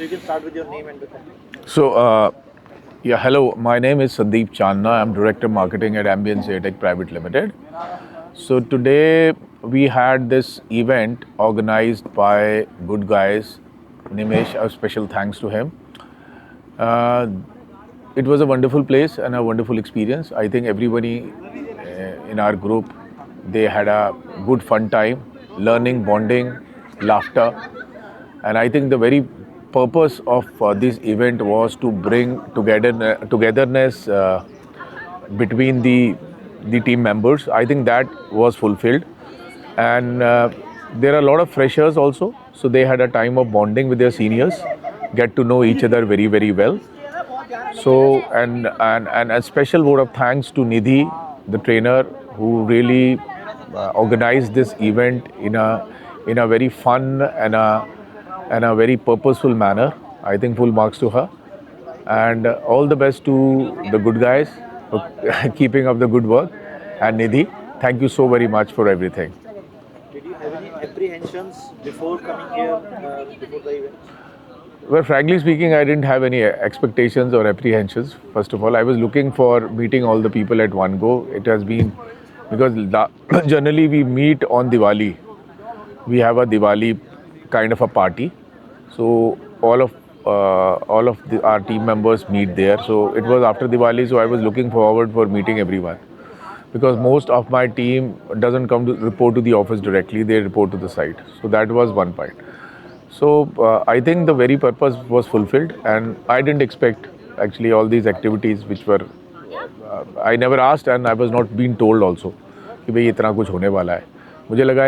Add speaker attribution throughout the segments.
Speaker 1: So you can start with your name and the company.
Speaker 2: So, yeah, hello. My name is Sandeep Channa. I'm Director Marketing at Ambience Airtech Private Limited. So today we had this event organized by good guys, Nimesh. A special thanks to him. Uh, it was a wonderful place and a wonderful experience. I think everybody in our group, they had a good fun time, learning, bonding, laughter, and I think the very purpose of this event was to bring togetherness between the team members. I think that was fulfilled, and there are a lot of freshers also, so they had a time of bonding with their seniors, get to know each other very very well. So and a special word of thanks to Nidhi, the trainer, who really organized this event in a very fun and a very purposeful manner. I think full marks to her, and all the best to the good guys for keeping up the good work. And Nidhi, thank you so very much for everything.
Speaker 1: Did you have any apprehensions before coming here, before the event?
Speaker 2: Well, frankly speaking, I didn't have any expectations or apprehensions. First of all, I was looking for meeting all the people at one go. It has been because generally we meet on Diwali. We have a Diwali kind of a party, so all of our team members meet there. So it was after Diwali, so I was looking forward for meeting everyone because most of my team doesn't come to report to the office directly; they report to the site. So that was one point. So I think the very purpose was fulfilled, and I didn't expect actually all these activities which were I never asked and I was not being told also कि भाई इतना कुछ होने वाला है. मुझे लगा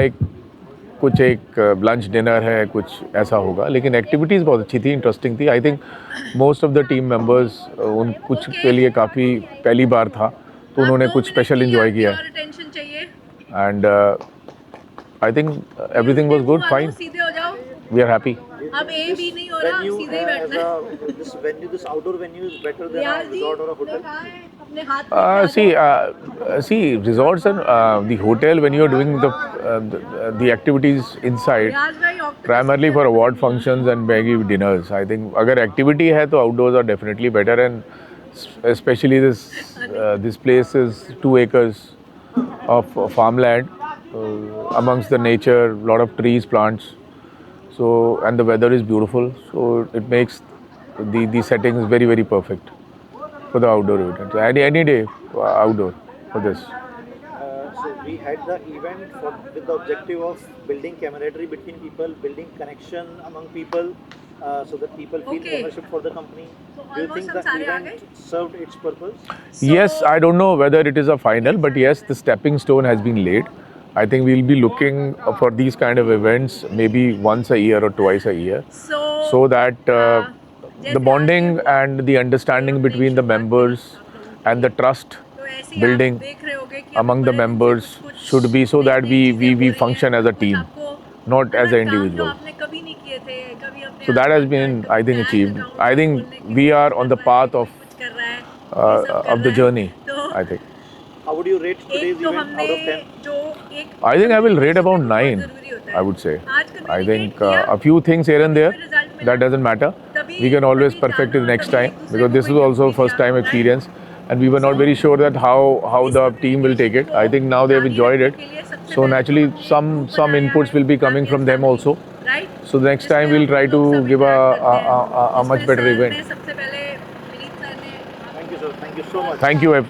Speaker 2: कुछ एक लंच डिनर है कुछ ऐसा होगा, लेकिन एक्टिविटीज़ बहुत अच्छी थी, इंटरेस्टिंग थी. I think most of the team members उन कुछ के लिए काफ़ी पहली बार था, तो उन्होंने कुछ स्पेशल इंजॉय किया and I think everything was good, fine, we are happy.
Speaker 3: अब ए भी नहीं हो रहा, सीधे ही बैठना है.
Speaker 1: This outdoor venue is better than a resort or a hotel.
Speaker 3: अपने हाथ
Speaker 2: See, resorts and the hotel, when you are doing the activities inside, primarily for award functions and maybe dinners. I think अगर activity है तो outdoors are definitely better, and especially this place is 2 acres of farmland amongst the nature, lot of trees, plants. So and the weather is beautiful, so it makes the settings very very perfect for the outdoor event. Any day outdoor for this.
Speaker 1: So we had the event with the objective of building camaraderie between people, building connection among people, so that people feel ownership for the company. Do you think the event served its purpose?
Speaker 2: Yes, I don't know whether it is a final, but yes, the stepping stone has been laid. I think we'll be looking for these kind of events maybe once a year or twice a year, so that the bonding and the understanding between the members and the trust building among the members should be, so that we function as a team, not as an individual. So that has been, I think, achieved. I think we are on the path of the journey, I think.
Speaker 1: How would you rate today's event out of 10?
Speaker 2: I think I will rate about 9, I would say. I think a few things here and there, that doesn't matter. We can always perfect it next time, because this is also first time experience and we were not very sure that how the team will take it. I think now they have enjoyed it. So naturally some inputs will be coming from them also. So the next time we'll try to give a much better event.
Speaker 1: Thank you, sir. Thank you so much.
Speaker 2: Thank you.